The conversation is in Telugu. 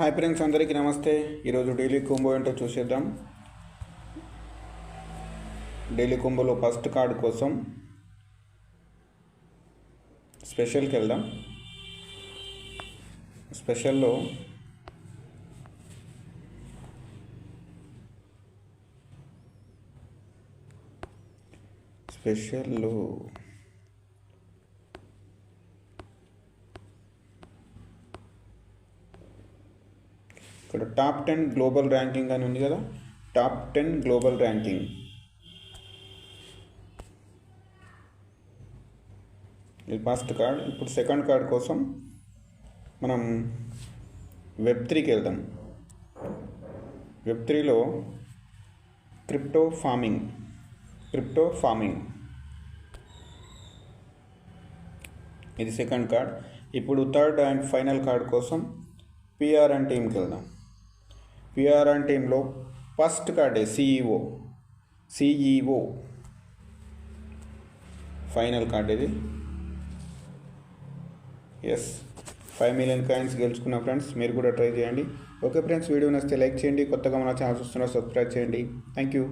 హాయ్ ఫ్రెండ్స్, అందరికీ నమస్తే. ఈరోజు డైలీ కుంబో ఏంటో చూసేద్దాం. డైలీ కుంబోలో ఫస్ట్ కార్డు కోసం స్పెషల్కి వెళ్దాం. స్పెషల్లో ఇక్కడ టాప్ 10 గ్లోబల్ ర్యాంకింగ్ అని ఉంది కదా. టాప్ 10 గ్లోబల్ ర్యాంకింగ్, ఇది ఫస్ట్ కార్డ్. ఇప్పుడు సెకండ్ కార్డ్ కోసం మనం వెబ్3కి వెళ్దాం. వెబ్3లో క్రిప్టో ఫార్మింగ్ ఇది సెకండ్ కార్డ్. ఇప్పుడు థర్డ్ అండ్ ఫైనల్ కార్డ్ కోసం పిఆర్ఎన్ టీమ్కి వెళ్దాం. పిఆర్ఎన్ టీంలో ఫస్ట్ కార్డే సిఈఓ ఫైనల్ కార్డ్ ఇది. ఎస్, 5 మిలియన్ కాయిన్స్ గెలుచుకున్న ఫ్రెండ్స్. మీరు కూడా ట్రై చేయండి. ఓకే ఫ్రెండ్స్, వీడియో నచ్చితే లైక్ చేయండి. కొత్తగా మన ఛానల్ చూస్తున్నా సబ్స్క్రైబ్ చేయండి. Thank you.